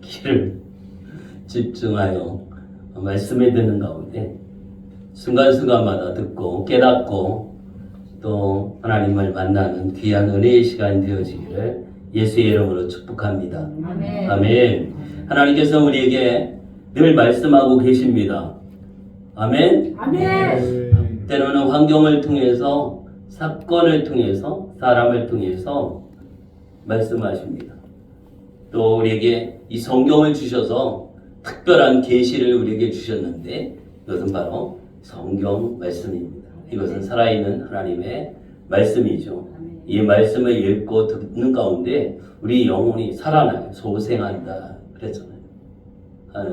귀를 집중하여 말씀에 듣는 가운데 순간순간마다 듣고 깨닫고 또 하나님을 만나는 귀한 은혜의 시간이 되어지기를 예수의 이름으로 축복합니다. 아멘. 아멘. 하나님께서 우리에게 늘 말씀하고 계십니다. 아멘. 아멘. 때로는 환경을 통해서, 사건을 통해서, 사람을 통해서 말씀하십니다. 또 우리에게 이 성경을 주셔서 특별한 계시를 우리에게 주셨는데 이것은 바로 성경 말씀입니다. 이것은 살아있는 하나님의 말씀이죠. 이 말씀을 읽고 듣는 가운데 우리 영혼이 살아나요. 소생한다 그랬잖아요.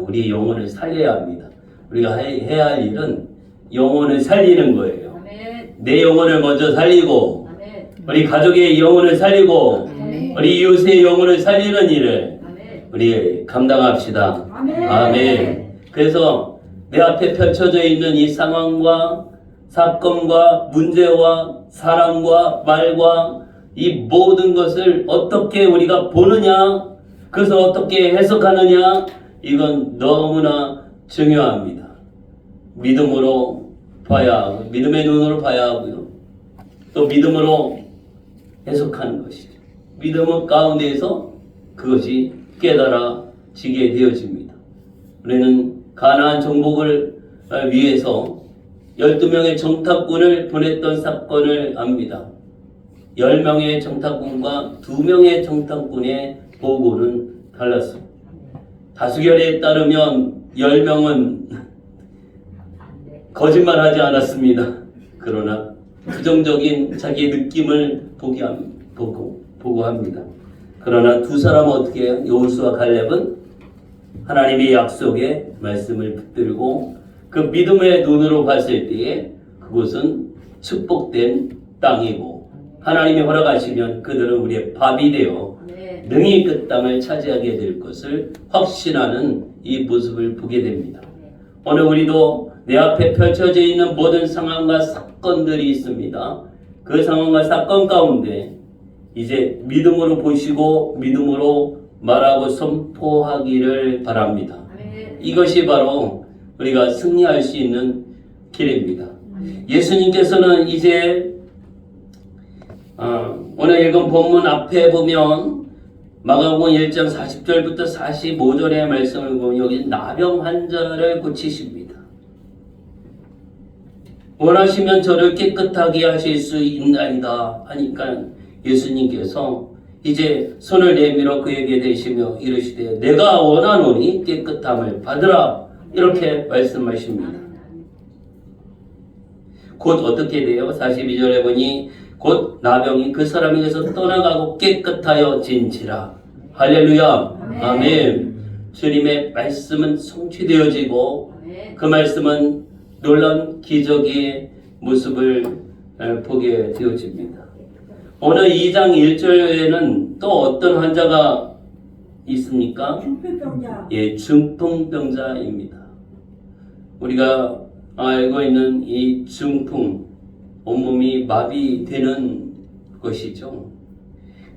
우리 영혼을 살려야 합니다. 우리가 해야 할 일은 영혼을 살리는 거예요. 내 영혼을 먼저 살리고 우리 가족의 영혼을 살리고 우리 이웃의 영혼을 살리는 일을 우리 감당합시다. 아멘. 그래서 내 앞에 펼쳐져 있는 이 상황과 사건과 문제와 사람과 말과 이 모든 것을 어떻게 우리가 보느냐, 그래서 어떻게 해석하느냐, 이건 너무나 중요합니다. 믿음으로 봐야 하고, 믿음의 눈으로 봐야 하고요. 또 믿음으로 해석하는 것이죠. 믿음 가운데에서 그것이 깨달아지게 되어집니다. 우리는 가나안 정복을 위해서 12명의 정탐꾼을 보냈던 사건을 압니다. 10명의 정탐꾼과 2명의 정탐꾼의 보고는 달랐습니다. 다수결에 따르면 10명은 거짓말하지 않았습니다. 그러나 부정적인 자기의 느낌을 보고합니다. 그러나 두 사람은 어떻게 해요? 여호수아 갈렙은 하나님의 약속의 말씀을 붙들고 그 믿음의 눈으로 봤을 때에 그곳은 축복된 땅이고 하나님이 허락하시면 그들은 우리의 밥이 되어 능히 그 땅을 차지하게 될 것을 확신하는 이 모습을 보게 됩니다. 오늘 우리도 내 앞에 펼쳐져 있는 모든 상황과 사건들이 있습니다. 그 상황과 사건 가운데 이제 믿음으로 보시고 믿음으로 말하고 선포하기를 바랍니다. 이것이 바로 우리가 승리할 수 있는 길입니다. 예수님께서는 이제 오늘 읽은 본문 앞에 보면 마가복음 1장 40절부터 45절의 말씀을 보면 여기 나병 환자를 고치십니다. 원하시면 저를 깨끗하게 하실 수 있나이다 하니까 예수님께서 이제 손을 내밀어 그에게 대시며 이르시되 내가 원하노니 깨끗함을 받으라 이렇게 말씀하십니다. 곧 어떻게 돼요? 42절에 보니 곧 나병이 그 사람에게서 떠나가고 깨끗하여 진지라. 할렐루야. 아멘. 주님의 말씀은 성취되어지고 그 말씀은 놀라운 기적의 모습을 보게 되어집니다. 오늘 2장 1절에는 또 어떤 환자가 있습니까? 중풍병자. 예, 중풍병자입니다. 우리가 알고 있는 이 중풍, 온몸이 마비되는 것이죠.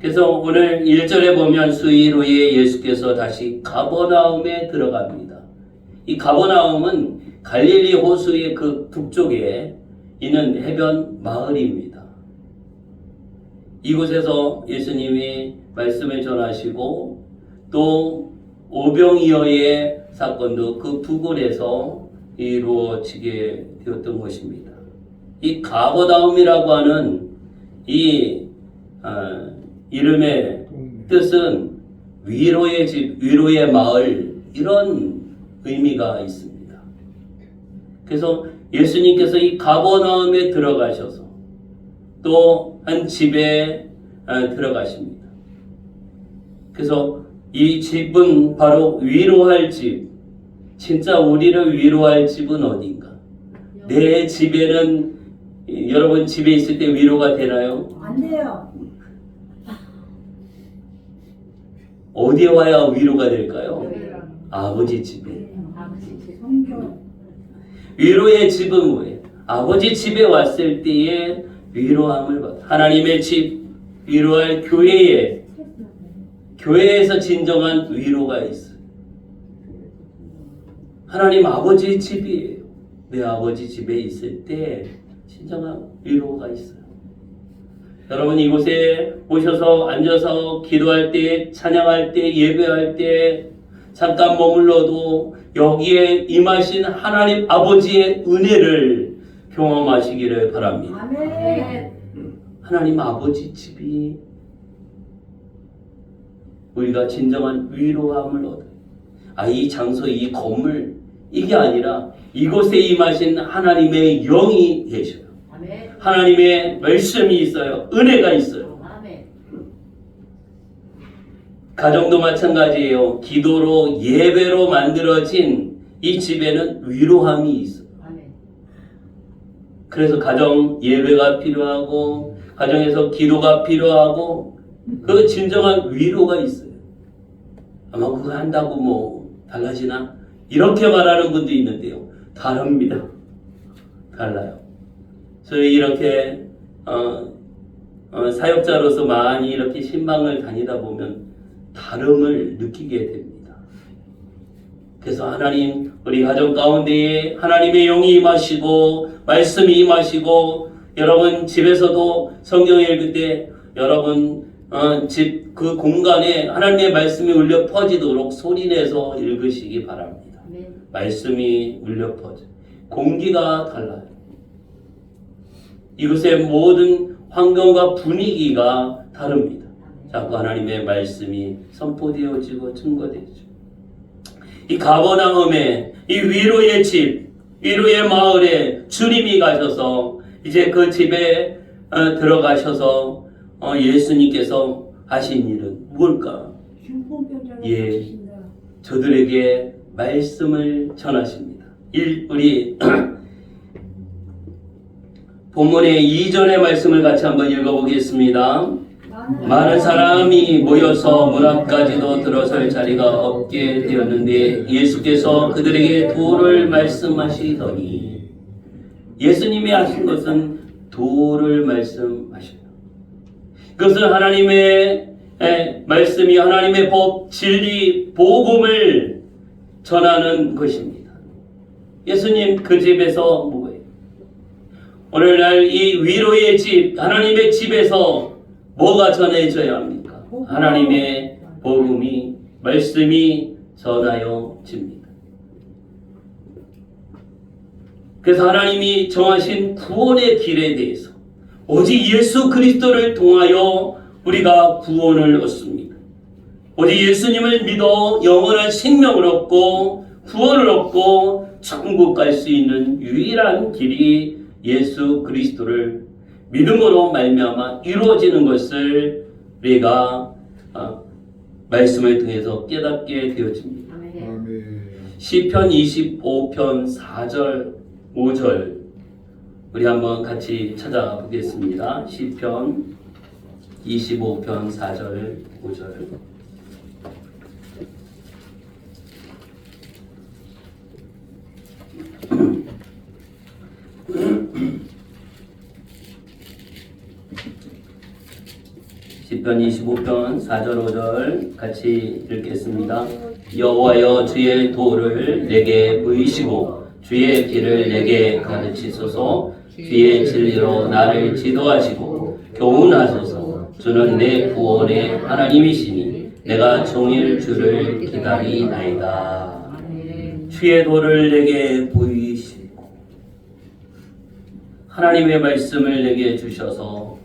그래서 오늘 1절에 보면 수일 후에 예수께서 다시 가버나움에 들어갑니다. 이 가버나움은 갈릴리 호수의 그 북쪽에 있는 해변 마을입니다. 이곳에서 예수님이 말씀을 전하시고 또 오병이어의 사건도 그 부근에서 이루어지게 되었던 것입니다. 이 가버나움이라고 하는 이 이름의 뜻은 위로의 집, 위로의 마을 이런 의미가 있습니다. 그래서 예수님께서 이 가버나움에 들어가셔서 또 한 집에 들어가십니다. 그래서 이 집은 바로 위로할 집. 진짜 우리를 위로할 집은 어딘가? 내 집에는 여러분 집에 있을 때 위로가 되나요? 안 돼요. 어디에 와야 위로가 될까요? 아버지 집에. 성경. 위로의 집은 뭐예요? 아버지 집에 왔을 때에 위로함을 받아. 하나님의 집, 위로할 교회에, 교회에서 진정한 위로가 있어요. 하나님 아버지의 집이에요. 내 아버지 집에 있을 때 진정한 위로가 있어요. 여러분 이곳에 오셔서 앉아서 기도할 때, 찬양할 때, 예배할 때 잠깐 머물러도 여기에 임하신 하나님 아버지의 은혜를 경험하시기를 바랍니다. 아멘. 하나님 아버지 집이 우리가 진정한 위로함을 얻어요. 이 장소, 이 건물 이게 아니라 이곳에 임하신 하나님의 영이 계셔요. 아멘. 하나님의 말씀이 있어요. 은혜가 있어요. 아멘. 가정도 마찬가지예요. 기도로 예배로 만들어진 이 집에는 위로함이 있어요. 아멘. 그래서 가정 예배가 필요하고 가정에서 기도가 필요하고 그 진정한 위로가 있어요. 아마 그거 한다고 뭐 달라지나? 이렇게 말하는 분도 있는데요. 다릅니다. 달라요. 저희 이렇게 사역자로서 많이 이렇게 신방을 다니다 보면 다름을 느끼게 됩니다. 그래서 하나님 우리 가정 가운데에 하나님의 영이 임하시고 말씀이 임하시고 여러분 집에서도 성경 읽을 때 여러분 집 그 공간에 하나님의 말씀이 울려 퍼지도록 소리내서 읽으시기 바랍니다. 아멘. 말씀이 울려 퍼져. 공기가 달라요. 이곳의 모든 환경과 분위기가 다릅니다. 자꾸 하나님의 말씀이 선포되어지고 증거되죠. 이 가버나움에 이 위로의 집, 위로의 마을에 주님이 가셔서 이제 그 집에 들어가셔서 예수님께서 하신 일은 무엇일까? 중풍병자를 예. 고치신다. 저들에게 말씀을 전하십니다. 우리 본문의 2절의 말씀을 같이 한번 읽어보겠습니다. 많은 사람이 모여서 문 앞까지도 들어설 자리가 없게 되었는데 예수께서 그들에게 도를 말씀하시더니 예수님이 하신 것은 도를 말씀하십니다. 그것은 하나님의 말씀이 하나님의 법, 진리, 복음을 전하는 것입니다. 예수님 그 집에서 뭐예요? 오늘날 이 위로의 집, 하나님의 집에서 뭐가 전해져야 합니까? 하나님의 복음이, 말씀이 전하여집니다. 그래서 하나님이 정하신 구원의 길에 대해서 오직 예수 그리스도를 통하여 우리가 구원을 얻습니다. 오직 예수님을 믿어 영원한 생명을 얻고 구원을 얻고 천국 갈 수 있는 유일한 길이 예수 그리스도를 믿음으로 말미암아 이루어지는 것을 우리가 말씀을 통해서 깨닫게 되어집니다. 아멘. 시편 25편 4절 5절 우리 한번 같이 찾아보겠습니다. 시편 25편 4절 5절 시편 25편 4절 5절 같이 읽겠습니다. 여호와여 주의 도를 내게 보이시고 주의 길을 내게 가르치소서. 주의 진리로 나를 지도하시고 교훈하소서. 주는 내 구원의 하나님이시니 내가 종일 주를 기다리나이다. 주의 도를 내게 보이시고 하나님의 말씀을 내게 주셔서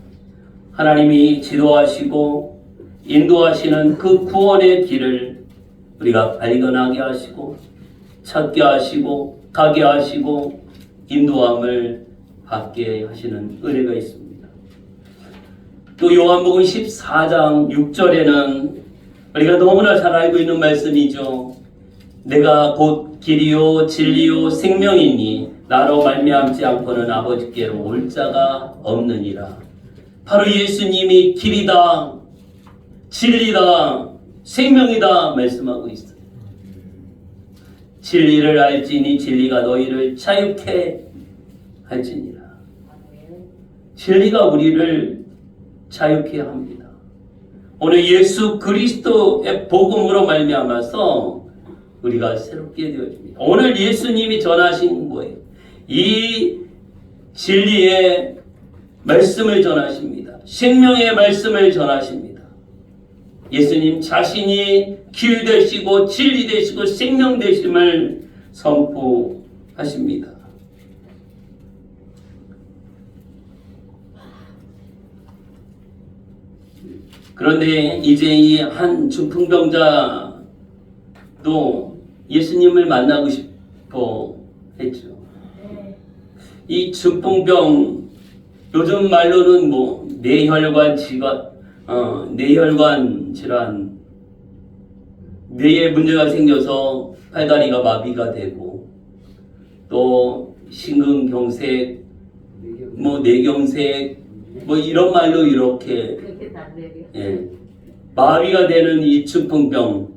하나님이 지도하시고 인도하시는 그 구원의 길을 우리가 발견하게 하시고 찾게 하시고 가게 하시고 인도함을 받게 하시는 은혜가 있습니다. 또 요한복음 14장 6절에는 우리가 너무나 잘 알고 있는 말씀이죠. 내가 곧 길이요 진리요 생명이니 나로 말미암지 않고는 아버지께로 올 자가 없느니라. 바로 예수님이 길이다, 진리다, 생명이다 말씀하고 있어요. 진리를 알지니 진리가 너희를 자유케 할지니라. 진리가 우리를 자유케 합니다. 오늘 예수 그리스도의 복음으로 말미암아서 우리가 새롭게 되어집니다. 오늘 예수님이 전하신 거예요. 이 진리의 말씀을 전하십니다. 생명의 말씀을 전하십니다. 예수님 자신이 길 되시고 진리 되시고 생명 되심을 선포하십니다. 그런데 이제 이 한 중풍병자도 예수님을 만나고 싶어 했죠. 이 중풍병, 요즘 말로는 뭐 뇌혈관 질환, 뇌에 문제가 생겨서 팔다리가 마비가 되고 또 심근경색, 뭐 뇌경색, 뭐 이런 말로 이렇게 마비가 되는 이 중풍병,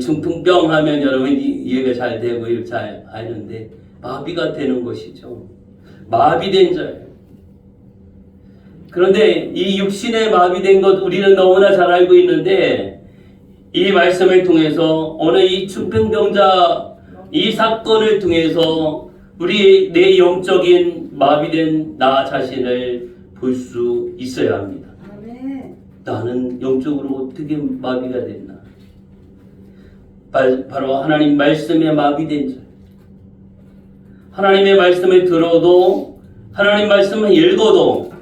중풍병 하면 여러분 이해가 잘 되고 잘 아는데 마비가 되는 것이죠. 마비된 자예요. 그런데 이 육신에 마비된 것 우리는 너무나 잘 알고 있는데 이 말씀을 통해서 오늘 이 중풍병자 이 사건을 통해서 우리 내 영적인 마비된 나 자신을 볼 수 있어야 합니다. 나는 영적으로 어떻게 마비가 됐나? 바로 하나님 말씀에 마비된 자. 하나님의 말씀을 들어도 하나님 말씀을 읽어도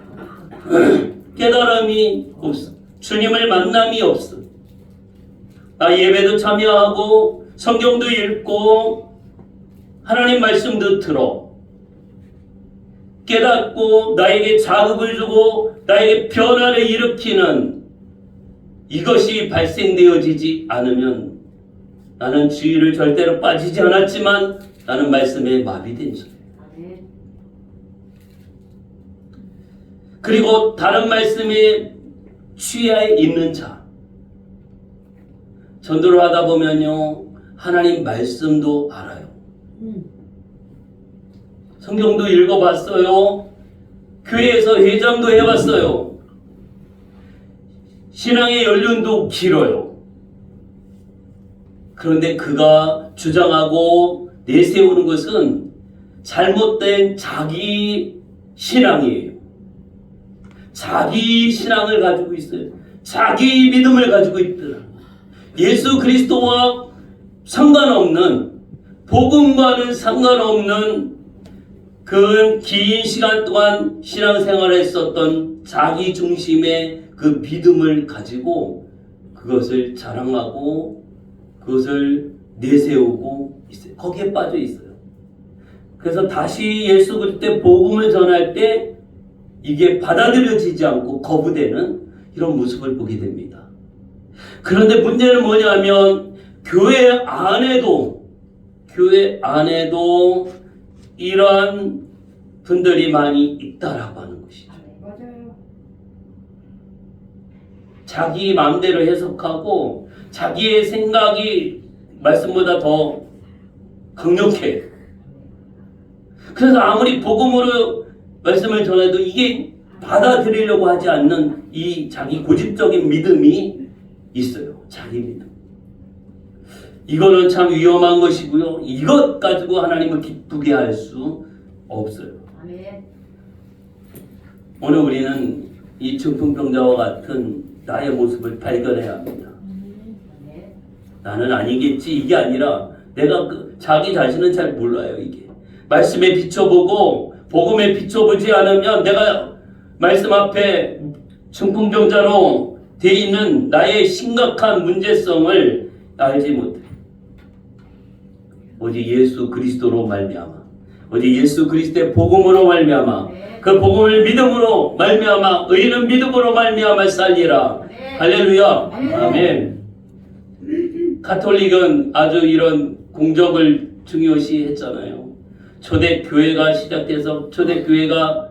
깨달음이 없어. 주님을 만남이 없어. 나 예배도 참여하고 성경도 읽고 하나님 말씀도 들어. 깨닫고 나에게 자극을 주고 나에게 변화를 일으키는 이것이 발생되어지지 않으면 나는 주의를 절대로 빠지지 않았지만 나는 말씀에 마비된 자예요. 그리고 다른 말씀에 취해 있는 자. 전도를 하다 보면요, 하나님 말씀도 알아요. 성경도 읽어봤어요. 교회에서 회장도 해봤어요. 신앙의 연륜도 길어요. 그런데 그가 주장하고 내세우는 것은 잘못된 자기 신앙이에요. 자기 신앙을 가지고 있어요. 자기 믿음을 가지고 있더라. 예수 그리스도와 상관없는, 복음과는 상관없는 그 긴 시간 동안 신앙생활을 했었던 자기 중심의 그 믿음을 가지고 그것을 자랑하고 그것을 내세우고 있어요. 거기에 빠져 있어요. 그래서 다시 예수 그리스도의 복음을 전할 때 이게 받아들여지지 않고 거부되는 이런 모습을 보게 됩니다. 그런데 문제는 뭐냐면 교회 안에도 이러한 분들이 많이 있다라고 하는 것이죠. 맞아요. 자기 마음대로 해석하고 자기의 생각이 말씀보다 더 강력해. 그래서 아무리 복음으로 말씀을 전해도 이게 받아들이려고 하지 않는 이 자기 고집적인 믿음이 있어요. 자기 믿음. 이거는 참 위험한 것이고요. 이것 가지고 하나님을 기쁘게 할 수 없어요. 오늘 우리는 이 중풍병자와 같은 나의 모습을 발견해야 합니다. 나는 아니겠지 이게 아니라 내가 자기 자신은 잘 몰라요. 이게 말씀에 비춰보고 복음에 비춰보지 않으면 내가 말씀 앞에 중풍병자로 돼 있는 나의 심각한 문제성을 알지 못해. 오직 예수 그리스도로 말미암아, 오직 예수 그리스도의 복음으로 말미암아, 그 복음을 믿음으로 말미암아, 의인은 믿음으로 말미암아 살리라. 할렐루야. 아멘. 가톨릭은 아주 이런 공적을 중요시 했잖아요. 초대교회가 시작돼서 초대교회가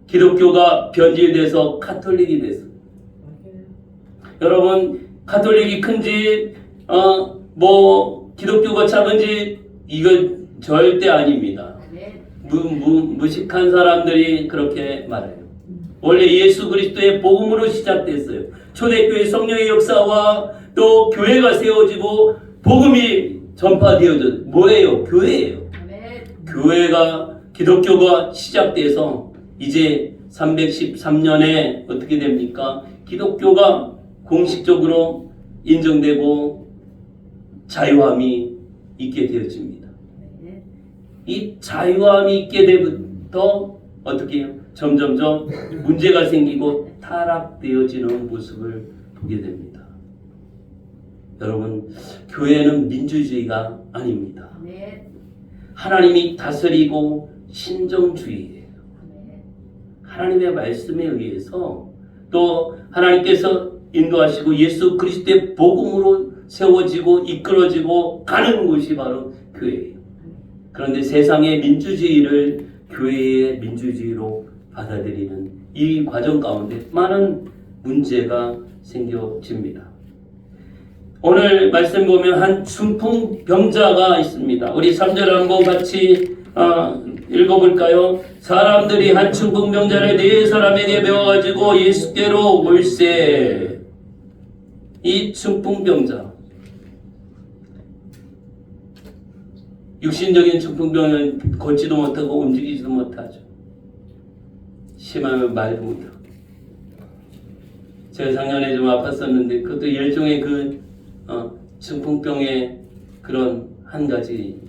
기독교가 변질돼서 가톨릭이 됐어요. 여러분, 가톨릭이 큰지 기독교가 작은지 이건 절대 아닙니다. 무식한 사람들이 그렇게 말해요. 원래 예수 그리스도의 복음으로 시작됐어요. 초대교회 성령의 역사와 또 교회가 세워지고 복음이 전파되어져. 뭐예요? 교회예요. 교회가 기독교가 시작돼서 이제 313년에 어떻게 됩니까? 기독교가 공식적으로 인정되고 자유함이 있게 되어집니다. 이 자유함이 있게 되부터 어떻게 해요? 점점점 문제가 생기고 타락되어지는 모습을 보게 됩니다. 여러분, 교회는 민주주의가 아닙니다. 하나님이 다스리고 신정주의예요. 하나님의 말씀에 의해서 또 하나님께서 인도하시고 예수 그리스도의 복음으로 세워지고 이끌어지고 가는 곳이 바로 교회예요. 그런데 세상의 민주주의를 교회의 민주주의로 받아들이는 이 과정 가운데 많은 문제가 생겨집니다. 오늘 말씀 보면 한 중풍병자가 있습니다. 우리 3절 한번 같이 읽어볼까요? 사람들이 한 중풍병자를 네 사람에게 배워가지고 예수께로 올세. 이 중풍병자, 육신적인 중풍병은 걷지도 못하고 움직이지도 못하죠. 심하면 말도 못하고. 제가 작년에 좀 아팠었는데 그것도 일종의 중풍병의 그런 한 가지였죠.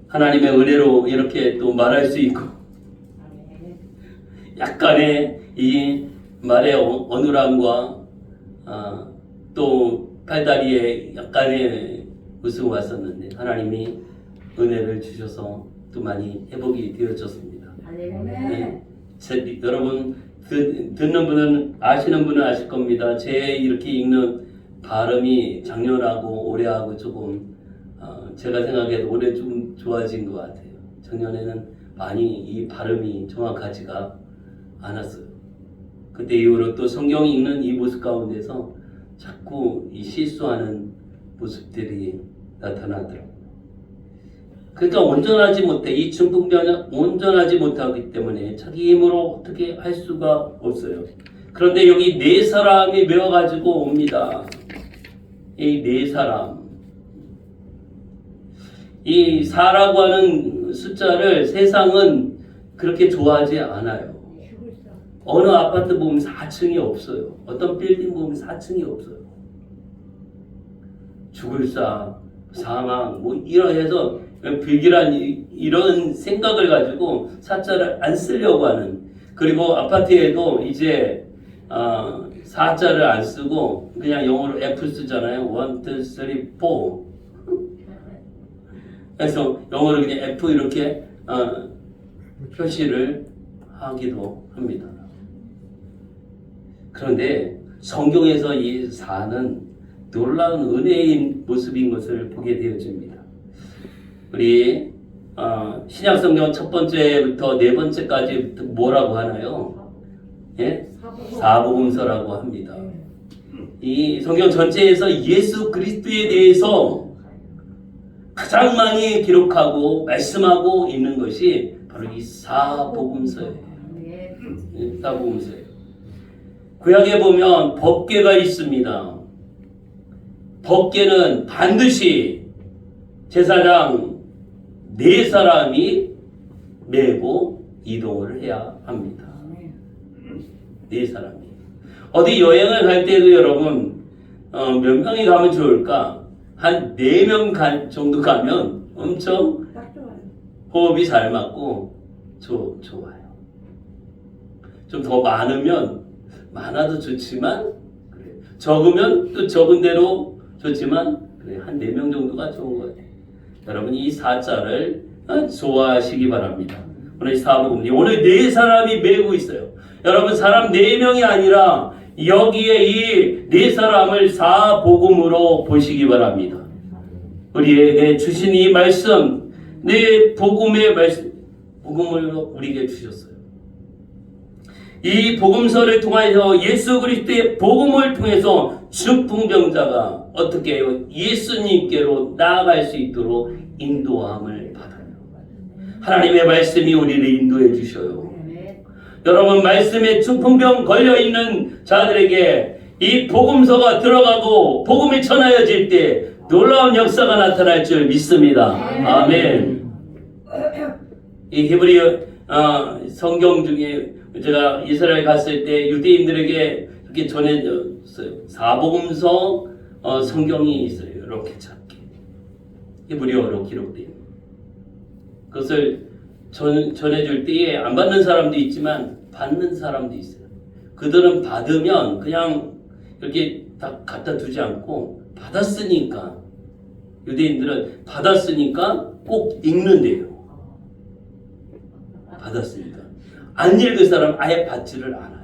하나님의 은혜로 이렇게 또 말할 수 있고 약간의 이 말의 어눌함과 또 팔다리에 약간의 웃음이 왔었는데 하나님이 은혜를 주셔서 또 많이 회복이 되어졌습니다. 네. 여러분 듣는 분은 아시는 분은 아실 겁니다. 제 이렇게 읽는 발음이 작년하고 올해하고 조금 제가 생각해도 올해 좀 좋아진 것 같아요. 작년에는 많이 이 발음이 정확하지가 않았어요. 그때 이후로 또 성경 읽는 이 모습 가운데서 자꾸 이 실수하는 모습들이 나타나더라고요. 그러니까 온전하지 못해. 이 중풍병은 온전하지 못하기 때문에 자기 힘으로 어떻게 할 수가 없어요. 그런데 여기 네 사람이 메워가지고 옵니다. 이 네 사람. 이 4라고 하는 숫자를 세상은 그렇게 좋아하지 않아요. 어느 아파트 보면 4층이 없어요. 어떤 빌딩 보면 4층이 없어요. 죽을사, 사망, 뭐 이러해서 불길한 이런 생각을 가지고 사자를 안 쓰려고 하는. 그리고 아파트에도 이제 4자를 안 쓰고 그냥 영어로 F 쓰잖아요. 1, 2, 3, 4. 그래서 영어로 그냥 F 이렇게 표시를 하기도 합니다. 그런데 성경에서 이 4는 놀라운 은혜인 모습인 것을 보게 되어집니다. 우리 신약성경 첫 번째부터 네 번째까지 뭐라고 하나요? 예? 사복음서라고 합니다. 이 성경 전체에서 예수 그리스도에 대해서 가장 많이 기록하고 말씀하고 있는 것이 바로 이 사복음서예요. 사복음서예요. 구약에 보면 법궤가 있습니다. 법궤는 반드시 제사장 네 사람이 메고 이동을 해야 합니다. 네 사람이. 어디 여행을 갈 때도 여러분 몇 명이 가면 좋을까? 한 4명 정도 가면 엄청 호흡이 잘 맞고 좋아요. 좀 더 많으면 많아도 좋지만 그래. 적으면 또 적은 대로 좋지만 그래. 한 4명 정도가 좋은 것 같아요. 여러분 이 4자를 좋아하시기 바랍니다. 오늘 사복음 오늘 4사람이 메고 있어요. 여러분 사람 4명이 아니라 여기에 이 4사람을 사복음으로 보시기 바랍니다. 우리에게 주신 이 말씀, 내 복음의 말씀, 복음을 우리에게 주셨어요. 이 복음서를 통하여 예수 그리스도의 복음을 통해서 중풍병자가 어떻게 해요? 예수님께로 나아갈 수 있도록 인도함을 받아요. 하나님의 말씀이 우리를 인도해 주셔요. 여러분 말씀에 중풍병 걸려있는 자들에게 이 복음서가 들어가고 복음이 전하여질 때 놀라운 역사가 나타날 줄 믿습니다. 아멘. 이 히브리 성경 중에 제가 이스라엘 갔을 때 유대인들에게 이렇게 전해졌어요. 사복음서 성경이 있어요. 이렇게 작게 히브리어로 기록돼요. 그것을 전해줄 때에 안 받는 사람도 있지만 받는 사람도 있어요. 그들은 받으면 그냥 이렇게 다 갖다 두지 않고 받았으니까, 유대인들은 받았으니까 꼭 읽는데요. 받았으니까. 안 읽을 사람 아예 받지를 않아요.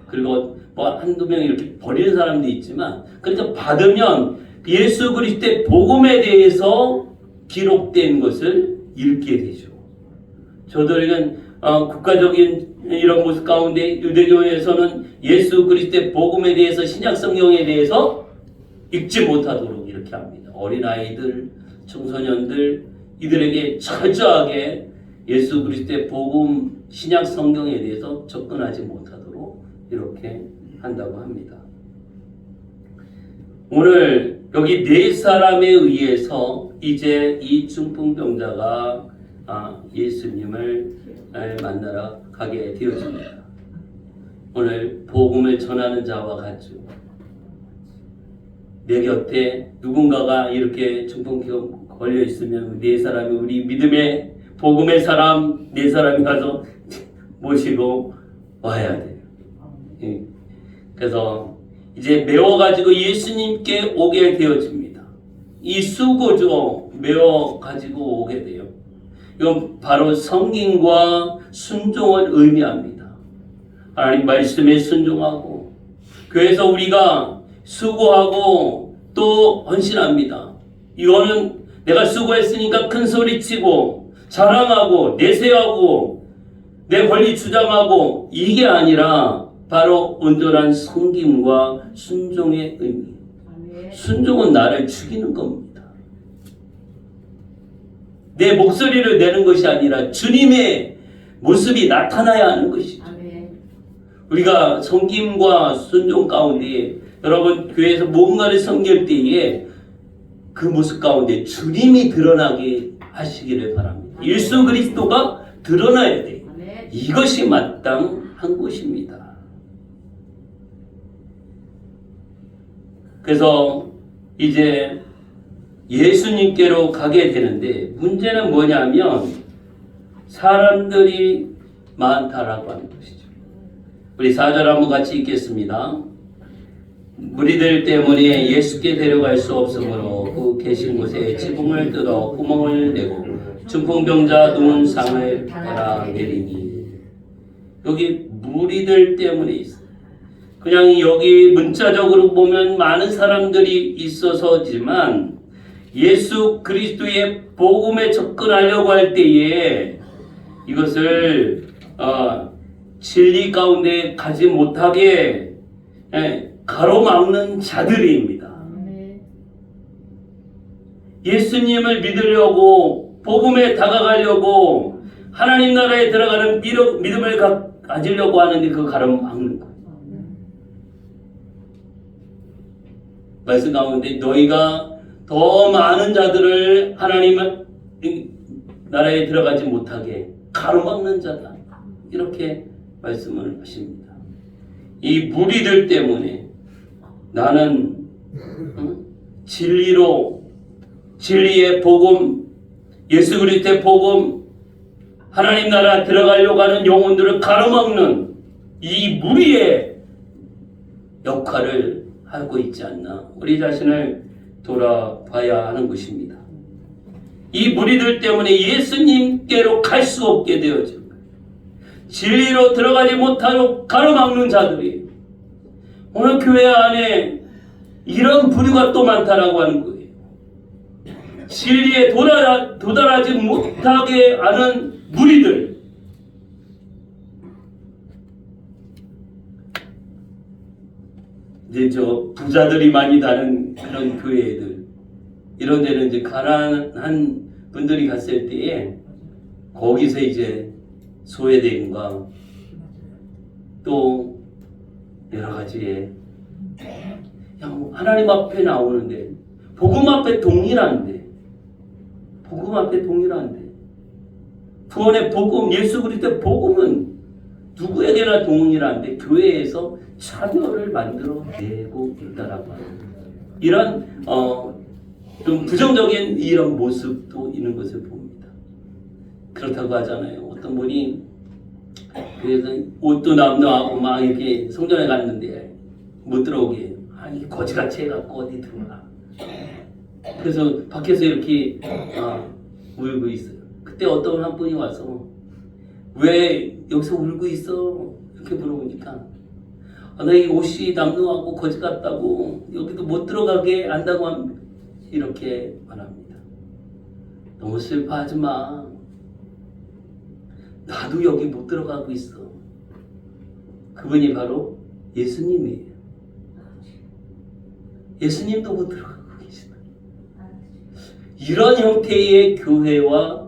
그리고 뭐 한두 명 이렇게 버리는 사람도 있지만, 그러니까 받으면 예수 그리스도의 복음에 대해서 기록된 것을 읽게 되죠. 저들에겐 국가적인 이런 모습 가운데 유대교에서는 예수 그리스도의 복음에 대해서, 신약 성경에 대해서 읽지 못하도록 이렇게 합니다. 어린아이들, 청소년들 이들에게 철저하게 예수 그리스도의 복음, 신약 성경에 대해서 접근하지 못하도록 이렇게 한다고 합니다. 오늘 여기 네 사람에 의해서 이제 이 중풍병자가 예수님을 만나러 가게 되어집니다. 오늘 복음을 전하는 자와 같죠. 내 곁에 누군가가 이렇게 중풍병 걸려 있으면 네 사람이, 우리 믿음의 복음의 사람 네 사람이 가서 모시고 와야 돼요. 그래서 이제 메워가지고 예수님께 오게 되어집니다. 이 수고죠. 메워가지고 오게 돼요. 이건 바로 성김과 순종을 의미합니다. 하나님 말씀에 순종하고, 그래서 우리가 수고하고 또 헌신합니다. 이거는 내가 수고했으니까 큰 소리치고 자랑하고 내세하고 내 권리 주장하고 이게 아니라 바로 온전한 섬김과 순종의 의미. 순종은 나를 죽이는 겁니다. 내 목소리를 내는 것이 아니라 주님의 모습이 나타나야 하는 것이죠. 우리가 섬김과 순종 가운데, 여러분 교회에서 뭔가를 섬길 때에 그 모습 가운데 주님이 드러나게 하시기를 바랍니다. 예수 그리스도가 드러나야 돼요. 이것이 마땅한 것입니다. 그래서 이제 예수님께로 가게 되는데, 문제는 뭐냐면 사람들이 많다라고 하는 것이죠. 우리 4절 한번 같이 읽겠습니다. 무리들 때문에 예수께 데려갈 수 없으므로 그 계신 곳에 지붕을 뜯어 구멍을 내고 중풍병자 누운 상을 갈아 내리니, 여기 무리들 때문에 있어요. 그냥 여기 문자적으로 보면 많은 사람들이 있어서지만 예수 그리스도의 복음에 접근하려고 할 때에 이것을 진리 가운데 가지 못하게 가로막는 자들입니다. 예수님을 믿으려고, 복음에 다가가려고, 하나님 나라에 들어가는 믿음을 가지려고 하는데 그 가로막는 거예요. 말씀 가운데 너희가 더 많은 자들을 하나님 나라에 들어가지 못하게 가로막는 자다, 이렇게 말씀을 하십니다. 이 무리들 때문에 나는 진리의 복음, 예수 그리스도의 복음, 하나님 나라 들어가려고 하는 영혼들을 가로막는 이 무리의 역할을 하고 있지 않나, 우리 자신을 돌아봐야 하는 것입니다. 이 무리들 때문에 예수님께로 갈 수 없게 되어진 거예요. 진리로 들어가지 못하도록 가로막는 자들이, 오늘 교회 안에 이런 부류가 또 많다라고 하는 거예요. 진리에 도달하지 못하게 하는 무리들. 이제 저 부자들이 많이 다는 그런 교회들, 이런 데는 이제 가난한 분들이 갔을 때에 거기서 이제 소외됨과 또 여러 가지의 하나님 앞에 나오는데 복음 앞에 동일한데 구원의 복음, 예수 그리스도의 복음은 누구에게나 동일한데 교회에서 차별을 만들어내고 있다라고 합니다. 이런 좀 부정적인 이런 모습도 있는 것을 봅니다. 그렇다고 하잖아요. 어떤 분이 그래서 옷도 남루하고 막 이렇게 성전에 갔는데 못 들어오게 이 거지같이 해갖고 어디 들어가. 그래서 밖에서 이렇게 울고 있어요. 그때 어떤 한 분이 와서 왜 여기서 울고 있어? 이렇게 물어보니까 나 이 옷이 남루하고 거지 같다고 여기도 못 들어가게 한다고 합니다. 이렇게 말합니다. 너무 슬퍼하지 마. 나도 여기 못 들어가고 있어. 그분이 바로 예수님이에요. 예수님도 못 들어가고 계시다. 이런 형태의 교회와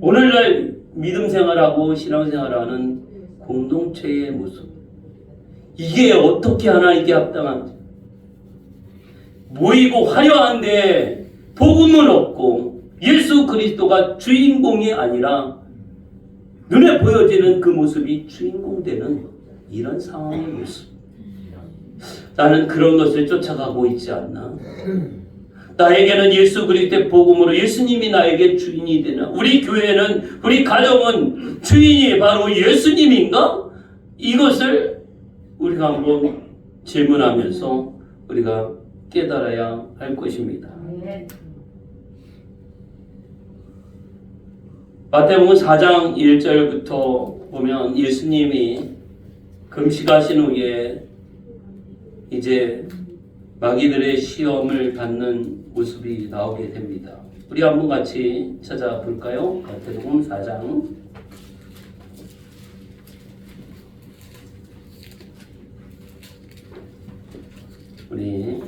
오늘날 믿음 생활하고 신앙 생활하는 공동체의 모습, 이게 어떻게 하나님께 합당한지. 모이고 화려한데 복음은 없고 예수 그리스도가 주인공이 아니라 눈에 보여지는 그 모습이 주인공 되는 이런 상황의 모습. 나는 그런 것을 쫓아가고 있지 않나? 나에게는 예수 그리스도의 복음으로 예수님이 나에게 주인이 되나? 우리 교회는, 우리 가정은 주인이 바로 예수님인가? 이것을 우리가 한번 질문하면서 우리가 깨달아야 할 것입니다. 마태복음 4장 1절부터 보면 예수님이 금식하신 후에 이제 마귀들의 시험을 받는 모습이 나오게 됩니다. 우리 한번 같이 찾아볼까요? 마태복음 4장 우리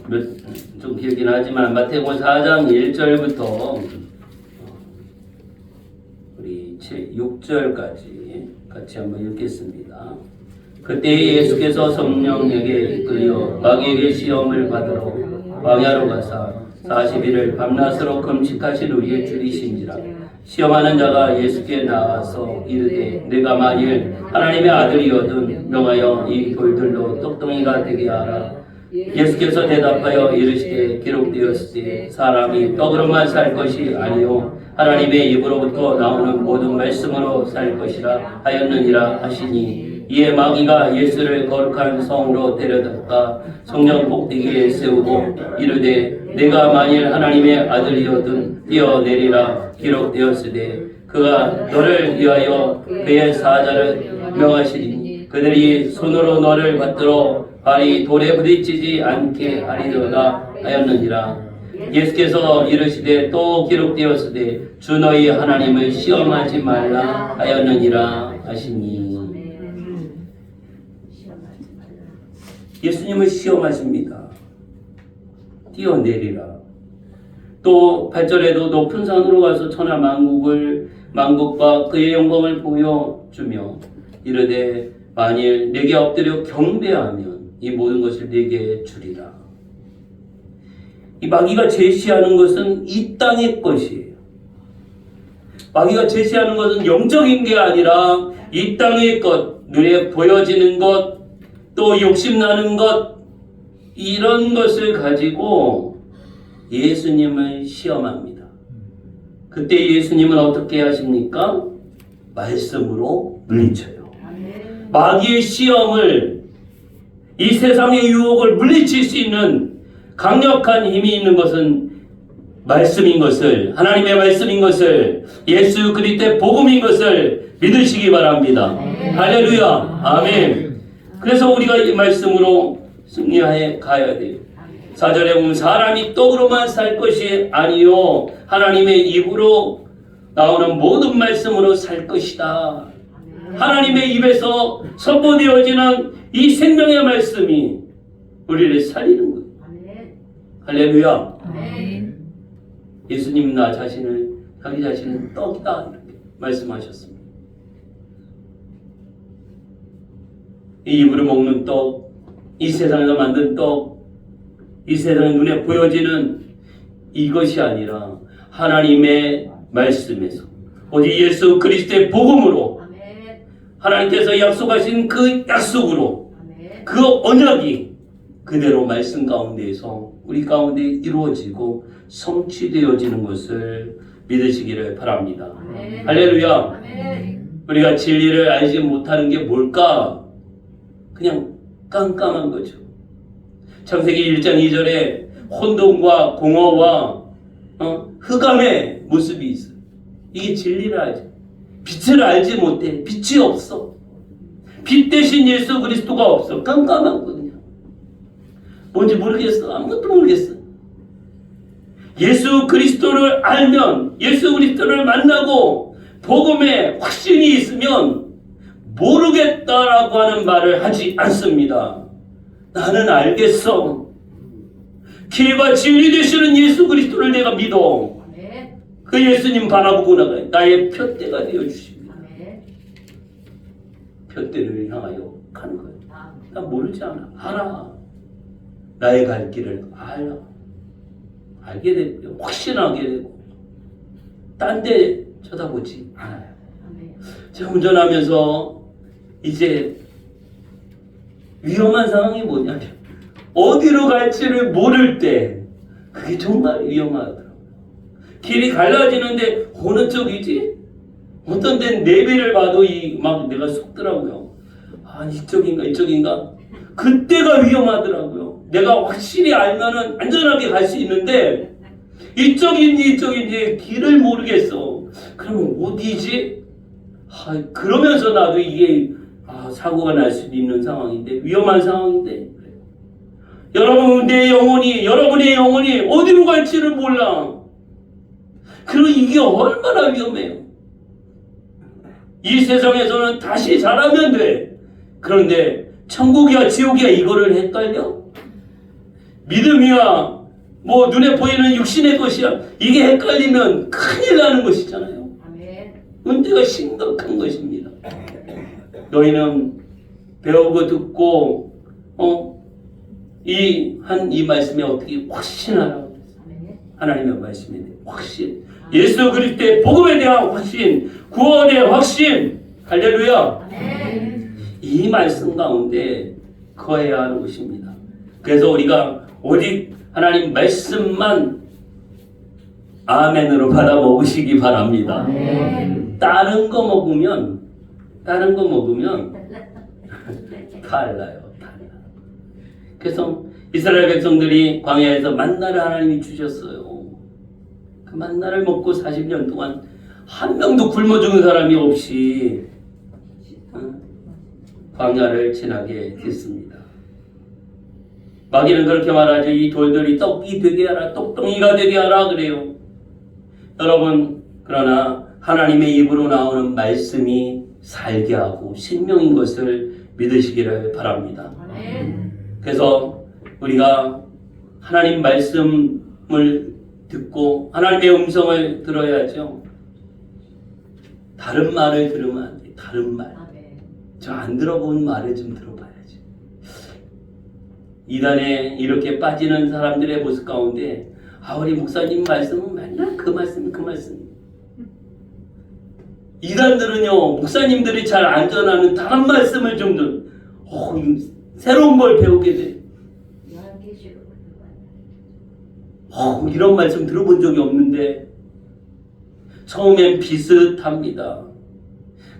좀 길긴 하지만 마태복음 4장 1절부터 우리 6절까지 같이 한번 읽겠습니다. 그때 예수께서 성령에게 이끌려 마귀에게 시험을 받으러 광야로 가사 40일을 밤낮으로 금식하신 후에 줄이신지라. 시험하는 자가 예수께 나와서 이르되 내가 만일 하나님의 아들이거든 명하여 이 돌들로 떡덩이가 되게 하라. 예수께서 대답하여 이르시되 기록되었으되 사람이 떡으로만 살 것이 아니요 하나님의 입으로부터 나오는 모든 말씀으로 살 것이라 하였느니라 하시니, 이에 마귀가 예수를 거룩한 성으로 데려다가 성전 꼭대기에 세우고 이르되 내가 만일 하나님의 아들이거든 뛰어내리라. 기록되었으되 그가 너를 위하여 그의 사자를 명하시리니 그들이 손으로 너를 받들어 발이 돌에 부딪히지 않게 하리로다 하였느니라. 예수께서 이르시되 또 기록되었으되 주 너희 하나님을 시험하지 말라 하였느니라 하시니. 예수님을 시험하십니다. 뛰어내리라. 또 8절에도 높은 산으로 가서 천하 만국과 그의 영광을 보여주며 이르되 만일 내게 엎드려 경배하면 이 모든 것을 내게 주리라. 이 마귀가 제시하는 것은 이 땅의 것이에요. 마귀가 제시하는 것은 영적인 게 아니라 이 땅의 것, 눈에 보여지는 것, 또 욕심나는 것, 이런 것을 가지고 예수님을 시험합니다. 그때 예수님은 어떻게 하십니까? 말씀으로 물리쳐요. 마귀의 시험을, 이 세상의 유혹을 물리칠 수 있는 강력한 힘이 있는 것은 말씀인 것을, 하나님의 말씀인 것을, 예수 그리스도의 복음인 것을 믿으시기 바랍니다. 할렐루야. 아멘. 그래서 우리가 이 말씀으로 승리하여 가야 돼요. 4절에 보면 사람이 떡으로만 살 것이 아니요 하나님의 입으로 나오는 모든 말씀으로 살 것이다. 하나님의 입에서 선포되어지는 이 생명의 말씀이 우리를 살리는 거예요. 할렐루야. 예수님 자기 자신은 떡이다 이렇게 말씀하셨습니다. 이 입으로 먹는 떡, 이 세상에서 만든 떡, 이 세상의 눈에 보여지는 이것이 아니라 하나님의 말씀에서 오직 예수 그리스도의 복음으로 아멘. 하나님께서 약속하신 그 약속으로 아멘. 그 언약이 그대로 말씀 가운데에서 우리 가운데 이루어지고 성취되어지는 것을 믿으시기를 바랍니다. 아멘. 할렐루야. 아멘. 우리가 진리를 알지 못하는 게 뭘까? 그냥 깜깜한 거죠. 창세기 1장 2절에 혼돈과 공허와 흑암의 모습이 있어요. 이게 진리를 알지. 빛을 알지 못해. 빛이 없어. 빛 대신 예수 그리스도가 없어. 깜깜하거든요. 뭔지 모르겠어. 아무것도 모르겠어. 예수 그리스도를 알면, 예수 그리스도를 만나고 복음에 확신이 있으면 모르겠다라고 하는 말을 하지 않습니다. 나는 알겠어. 길과 진리 되시는 예수 그리스도를 내가 믿어. 아멘. 그 예수님 바라보고 나가요. 나의 푯대가 되어주십니다. 아멘. 푯대를 향하여 가는 거예요. 아, 나 모르지 않아. 알아. 나의 갈 길을 알아. 알게 되고 확신하게 되고 딴 데 쳐다보지 않아요. 아멘. 제가 운전하면서 이제 위험한 상황이 뭐냐면 어디로 갈지를 모를 때 그게 정말 위험하더라고요. 길이 갈라지는데 어느 쪽이지? 어떤 데는 내비를 봐도 막 내가 속더라고요. 아, 이쪽인가? 그때가 위험하더라고요. 내가 확실히 알면은 안전하게 갈 수 있는데 이쪽인지 길을 모르겠어. 그러면 어디지? 그러면서 나도 이게 사고가 날 수도 있는 상황인데, 위험한 상황인데, 여러분의 영혼이 어디로 갈지를 몰라. 그리고 이게 얼마나 위험해요. 이 세상에서는 다시 잘하면 돼. 그런데 천국이야 지옥이야 이거를 헷갈려? 믿음이야 뭐 눈에 보이는 육신의 것이야 이게 헷갈리면 큰일 나는 것이잖아요. 아멘. 문제가 심각한 것입니다. 너희는 배우고 듣고 이 말씀에 어떻게 확신하라. 아멘. 하나님의 말씀에 대해 확신, 예수 그리스도의 복음에 대한 확신, 구원의 확신. 할렐루야. 아멘. 이 말씀 가운데 거해야 하는 것입니다. 그래서 우리가 오직 하나님 말씀만 아멘으로 받아 먹으시기 바랍니다. 아멘. 다른 거 먹으면 달라요. 그래서 이스라엘 백성들이 광야에서 만나를 하나님이 주셨어요. 그 만나를 먹고 40년 동안 한 명도 굶어 죽은 사람이 없이 광야를 지나게 됐습니다. 마귀는 그렇게 말하죠. 이 돌들이 떡이 되게 하라, 떡덩이가 되게 하라 그래요. 여러분, 그러나 하나님의 입으로 나오는 말씀이 살게 하고 생명인 것을 믿으시기를 바랍니다. 아멘. 그래서 우리가 하나님 말씀을 듣고 하나님의 음성을 들어야죠. 다른 말을 들으면 안 돼. 다른 말. 아멘. 저 안 들어본 말을 좀 들어봐야지. 이단에 이렇게 빠지는 사람들의 모습 가운데 우리 목사님 말씀은 맨날 그 말씀. 이단들은요, 목사님들이 잘 안 전하는 다른 말씀을 좀 새로운 걸 배우게 돼. 이런 말씀 들어본 적이 없는데 처음엔 비슷합니다.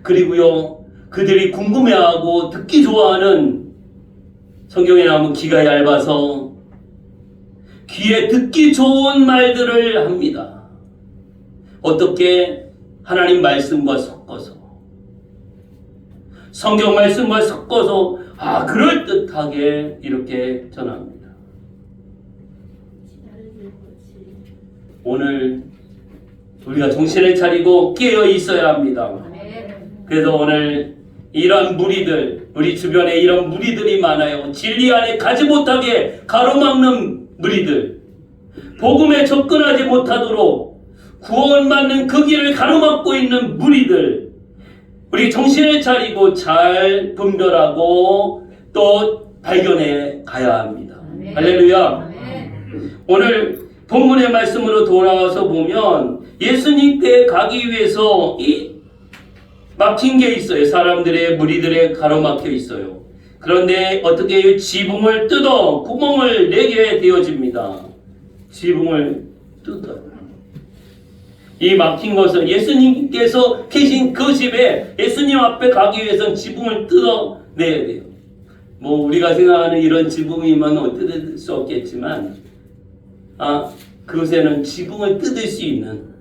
그리고요, 그들이 궁금해하고 듣기 좋아하는 성경에 나오면 귀가 얇아서 귀에 듣기 좋은 말들을 합니다. 어떻게? 하나님 말씀과 섞어서, 성경 말씀과 섞어서 그럴듯하게 이렇게 전합니다. 오늘 우리가 정신을 차리고 깨어 있어야 합니다. 그래서 오늘 이런 무리들, 우리 주변에 이런 무리들이 많아요. 진리 안에 가지 못하게 가로막는 무리들, 복음에 접근하지 못하도록 구원받는 그 길을 가로막고 있는 무리들, 우리 정신을 차리고 잘 분별하고 또 발견해 가야 합니다. 아멘. 할렐루야. 아멘. 오늘 본문의 말씀으로 돌아와서 보면 예수님 때 가기 위해서 이 막힌 게 있어요. 사람들의 무리들의 가로막혀 있어요. 그런데 어떻게 해요? 지붕을 뜯어 구멍을 내게 되어집니다. 지붕을 뜯어요. 이 막힌 것은 예수님께서 계신 그 집에 예수님 앞에 가기 위해서는 지붕을 뜯어내야 돼요. 뭐 우리가 생각하는 이런 지붕이면 뜯을 수 없겠지만 그곳에는 지붕을 뜯을 수 있는,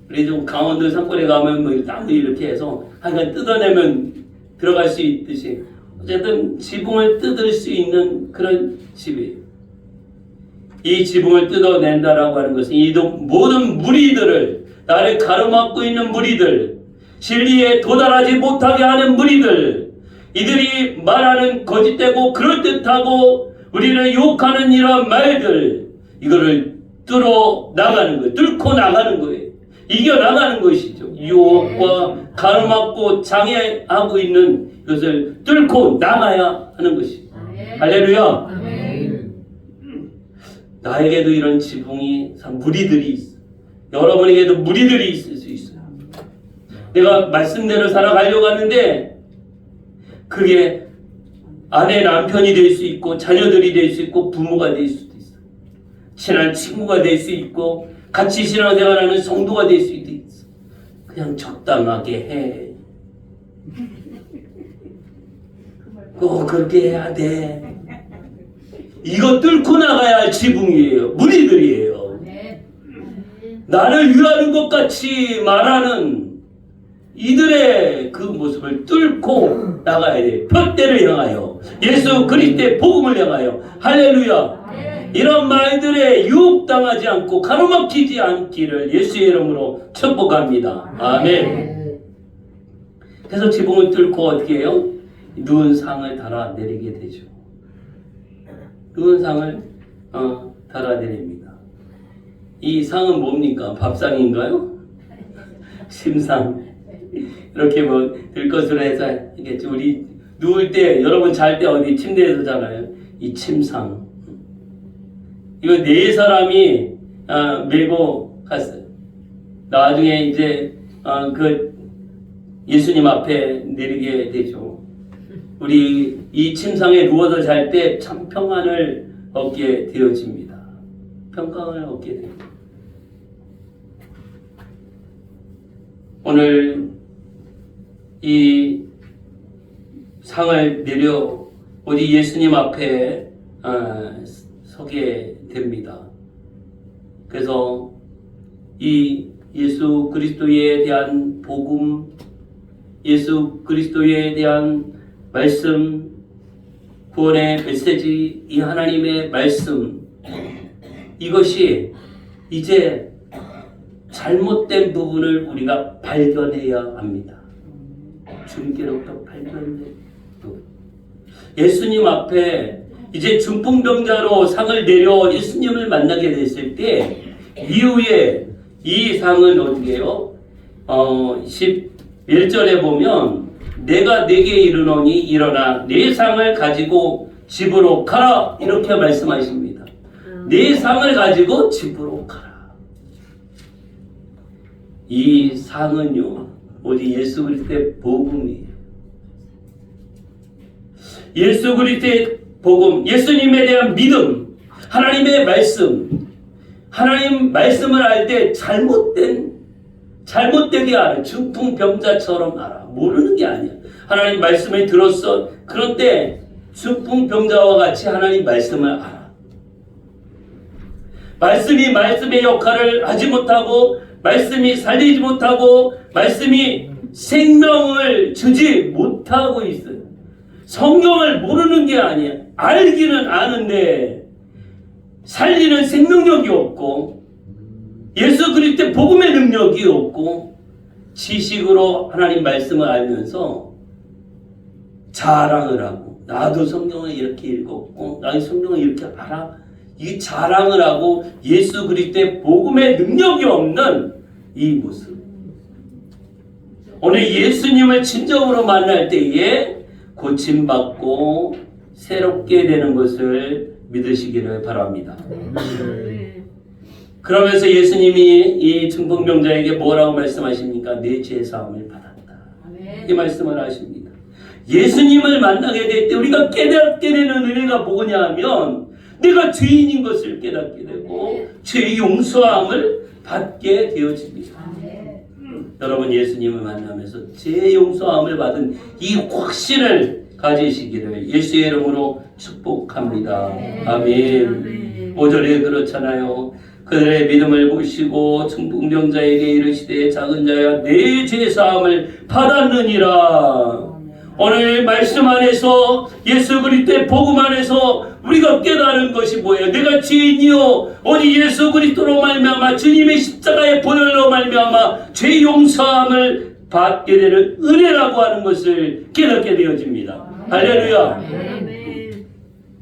우리 좀 강원도 산골에 가면 뭐 나무 이렇게 해서 하여간 뜯어내면 들어갈 수 있듯이 어쨌든 지붕을 뜯을 수 있는 그런 집이에요. 이 지붕을 뜯어낸다라고 하는 것은 이 모든 무리들을, 나를 가로막고 있는 무리들, 진리에 도달하지 못하게 하는 무리들, 이들이 말하는 거짓되고 그럴듯하고 우리를 욕하는 이런 말들, 이거를 뚫어 나가는 거예요. 뚫고 나가는 거예요. 이겨 나가는 것이죠. 유혹과 가로막고 장애하고 있는 것을 뚫고 나가야 하는 것이죠. 할렐루야. 아멘. 나에게도 이런 지붕이 무리들이 있어. 여러분에게도 무리들이 있을 수 있어요. 내가 말씀대로 살아가려고 하는데 그게 아내 남편이 될 수 있고 자녀들이 될 수 있고 부모가 될 수도 있어요. 친한 친구가 될 수 있고 같이 신앙생활하는 성도가 될 수도 있어. 그냥 적당하게 해. 꼭 그렇게 해야 돼. 이거 뚫고 나가야 할 지붕이에요. 무리들이에요. 나를 위하는 것 같이 말하는 이들의 그 모습을 뚫고 나가야 돼. 표대를 향하여, 예수 그리스도의 복음을 향하여. 할렐루야. 이런 말들에 유혹당하지 않고 가로막히지 않기를 예수의 이름으로 축복합니다. 아멘. 그래서 지붕을 뚫고 어떻게 해요? 누운 상을 달아내리게 되죠. 누운 상을 달아내립니다. 이 상은 뭡니까? 밥상인가요? 침상. 이렇게 뭐 들것으로 해서 이게 우리 누울 때, 여러분 잘 때 어디 침대에서 자나요? 이 침상. 이거 네 사람이 메고 갔어요. 나중에 이제 그 예수님 앞에 내리게 되죠. 우리 이 침상에 누워서 잘 때 참 평안을 얻게 되어집니다. 평강을 얻게 됩니다. 오늘 이 상을 내려 우리 예수님 앞에 서게 됩니다. 그래서 이 예수 그리스도에 대한 복음, 예수 그리스도에 대한 말씀, 구원의 메시지, 이 하나님의 말씀, 이것이 이제 잘못된 부분을 우리가 발견해야 합니다. 주님께로부터 발견된 부분. 예수님 앞에 이제 중풍병자로 상을 내려 예수님을 만나게 됐을 때 이후에 이 상은 어떻게 해요? 11절에 보면 내가 네게 이르노니 일어나 네 상을 가지고 집으로 가라, 이렇게 말씀하십니다. 네 상을 가지고 집으로 가라. 이 상은요, 어디 예수 그리스도의 복음이에요. 예수 그리스도의 복음, 예수님에 대한 믿음, 하나님의 말씀, 하나님 말씀을 알 때 잘못되게 알아. 중풍병자처럼 알아. 모르는 게 아니야. 하나님 말씀을 들었어. 그럴 때 중풍병자와 같이 하나님 말씀을 알아. 말씀이 말씀의 역할을 하지 못하고, 말씀이 살리지 못하고, 말씀이 생명을 주지 못하고 있어요. 성경을 모르는 게 아니야. 알기는 아는데 살리는 생명력이 없고, 예수 그리스도의 복음의 능력이 없고, 지식으로 하나님 말씀을 알면서 자랑을 하고, 나도 성경을 이렇게 읽었고, 나도 성경을 이렇게 알아. 이 자랑을 하고 예수 그리스도의 복음의 능력이 없는 이 모습. 오늘 예수님을 진정으로 만날 때에 고침받고 새롭게 되는 것을 믿으시기를 바랍니다. 아멘. 그러면서 예수님이 이 중풍병자에게 뭐라고 말씀하십니까? 내 죄사함을 받았다. 이 말씀을 하십니다. 예수님을 만나게 될 때 우리가 깨닫게 되는 은혜가 뭐냐 하면 내가 죄인인 것을 깨닫게 되고 죄의 용서함을 받게 되어집니다. 여러분 예수님을 만나면서 죄의 용서함을 받은 이 확신을 가지시기를 예수의 이름으로 축복합니다. 아멘. 5절에 그렇잖아요. 그들의 믿음을 보시고 중풍병자에게 이르시되 작은 자야 내 죄사함을 받았느니라. 오늘 말씀 안에서 예수 그리스도의 복음 안에서 우리가 깨달은 것이 뭐예요? 내가 죄인이요 오직 예수 그리스도로 말미암아 주님의 십자가의 보혈로 말미암아 죄 용서함을 받게 되는 은혜라고 하는 것을 깨닫게 되어집니다. 할렐루야.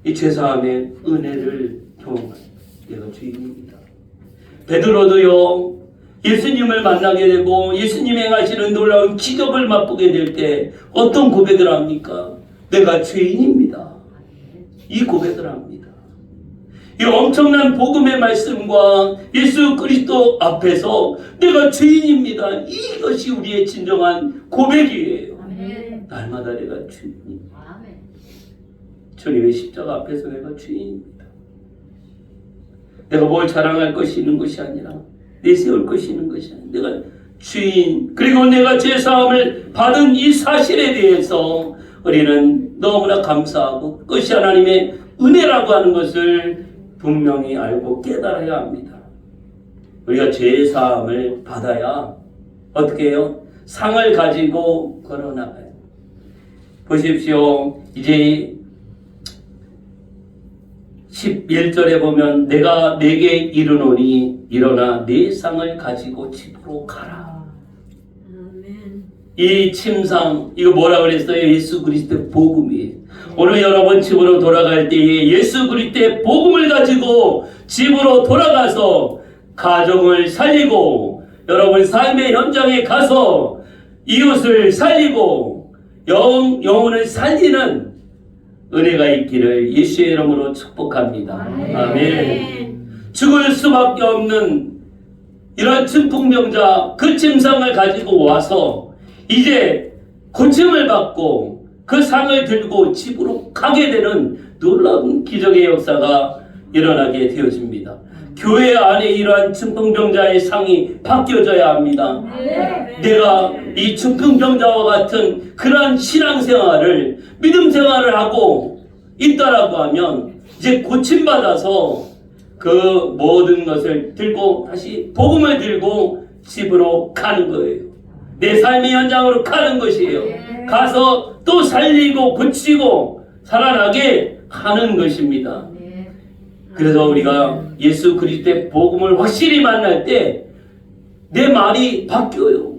이 죄사함의 은혜를 경험한 내가 죄인입니다. 베드로도요 예수님을 만나게 되고 예수님이 행하시는 놀라운 기적을 맛보게 될 때 어떤 고백을 합니까? 내가 죄인입니다. 이 고백을 합니다. 이 엄청난 복음의 말씀과 예수 그리스도 앞에서 내가 죄인입니다. 이것이 우리의 진정한 고백이에요. 날마다 내가 죄인입니다. 주님의 십자가 앞에서 내가 죄인입니다. 내가 뭘 자랑할 것이 있는 것이 아니라 내세울 것이 있는 것이 아니라 내가 죄인 그리고 내가 죄사함을 받은 이 사실에 대해서 우리는 너무나 감사하고 그것이 하나님의 은혜라고 하는 것을 분명히 알고 깨달아야 합니다. 우리가 죄사함을 받아야 어떻게 해요? 상을 가지고 걸어나가요. 보십시오. 이제 11절에 보면 내가 내게 이르노니 일어나 네 상을 가지고 집으로 가라. 이 침상 이거 뭐라 그랬어요? 예수 그리스도의 복음이에요. 오늘 여러분 집으로 돌아갈 때에 예수 그리스도의 복음을 가지고 집으로 돌아가서 가정을 살리고 여러분 삶의 현장에 가서 이웃을 살리고 영혼을 살리는 은혜가 있기를 예수의 이름으로 축복합니다. 아멘. 죽을 수밖에 없는 이런 중풍병자 그 침상을 가지고 와서 이제 고침을 받고 그 상을 들고 집으로 가게 되는 놀라운 기적의 역사가 일어나게 되어집니다. 교회 안에 이러한 중풍병자의 상이 바뀌어져야 합니다. 내가 이 중풍병자와 같은 그러한 신앙생활을 믿음 생활을 하고 있다라고 하면 이제 고침받아서 그 모든 것을 들고 다시 복음을 들고 집으로 가는 거예요. 내 삶의 현장으로 가는 것이에요. 가서 또 살리고 고치고 살아나게 하는 것입니다. 그래서 우리가 예수 그리스도의 복음을 확실히 만날 때 내 말이 바뀌어요.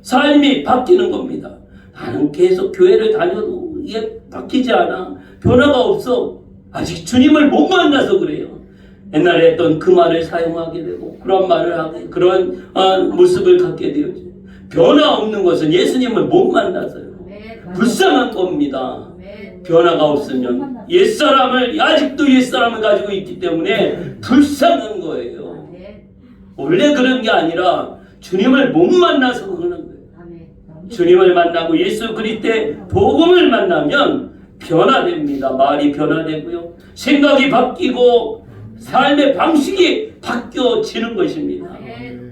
삶이 바뀌는 겁니다. 나는 계속 교회를 다녀도 이게 바뀌지 않아. 변화가 없어. 아직 주님을 못 만나서 그래요. 옛날에 했던 그 말을 사용하게 되고 그런 말을 하게 그런 모습을 갖게 되어지. 변화 없는 것은 예수님을 못 만나서요. 불쌍한 겁니다. 변화가 없으면 옛사람을 아직도 옛사람을 가지고 있기 때문에 불쌍한 거예요. 원래 그런 게 아니라 주님을 못 만나서 그러는 거예요. 주님을 만나고 예수 그리스도의 복음을 만나면 변화됩니다. 말이 변화되고요. 생각이 바뀌고 삶의 방식이 바뀌어지는 것입니다.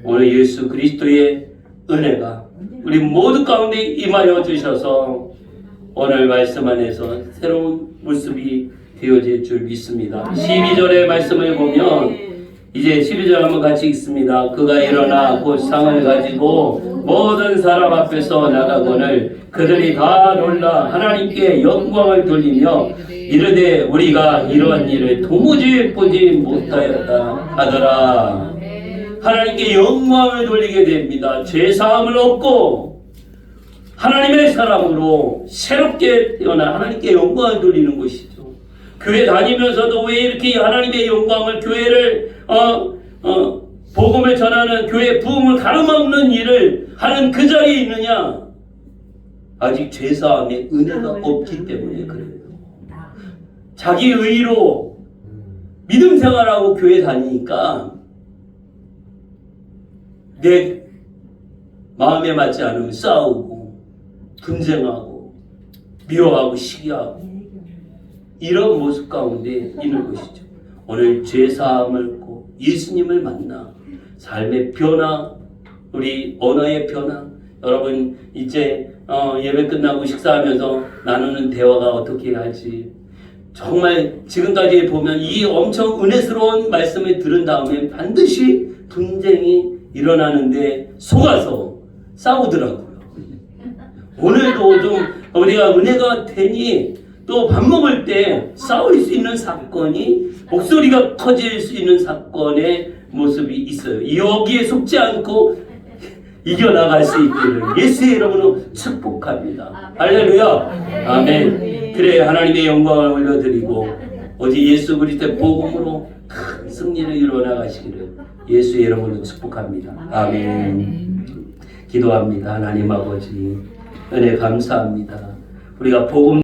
오늘 예수 그리스도의 은혜가 우리 모두 가운데 임하여 주셔서 오늘 말씀 안에서 새로운 모습이 되어질 줄 믿습니다. 12절의 말씀을 보면 이제 12절 한번 같이 읽습니다. 그가 일어나 곧 상을 가지고 모든 사람 앞에서 나가거늘 그들이 다 놀라 하나님께 영광을 돌리며 이르되 우리가 이러한 일을 도무지 보지 못하였다 하더라. 하나님께 영광을 돌리게 됩니다. 죄사함을 얻고 하나님의 사람으로 새롭게 태어나 하나님께 영광을 돌리는 것이죠. 교회 다니면서도 왜 이렇게 하나님의 영광을 교회를 복음을 전하는 교회 부흥을 가로막는 일을 하는 그 자리에 있느냐? 아직 죄사함의 은혜가 없기 때문에 그래요. 자기 의로 믿음 생활하고 교회 다니니까 내 마음에 맞지 않으면 싸우고 분쟁하고 미워하고 시기하고 이런 모습 가운데 있는 것이죠. 오늘 죄사함을 얻고 예수님을 만나 삶의 변화, 우리 언어의 변화, 여러분 이제 예배 끝나고 식사하면서 나누는 대화가 어떻게 할지 정말 지금까지 보면 이 엄청 은혜스러운 말씀을 들은 다음에 반드시 분쟁이 일어나는데 속아서 싸우더라고요. 오늘도 좀 우리가 은혜가 되니 또 밥 먹을 때 싸울 수 있는 사건이 목소리가 커질 수 있는 사건의 모습이 있어요. 여기에 속지 않고 이겨나갈 수 있기를 예수의 이름으로 축복합니다. 할렐루야. 아멘. 그래 하나님의 영광을 올려드리고 오직 예수 그리스도의 복음으로 큰 승리를 이루어나가시기를 예수의 이름으로 축복합니다. 아멘. 기도합니다. 하나님 아버지 은혜 감사합니다. 우리가 복음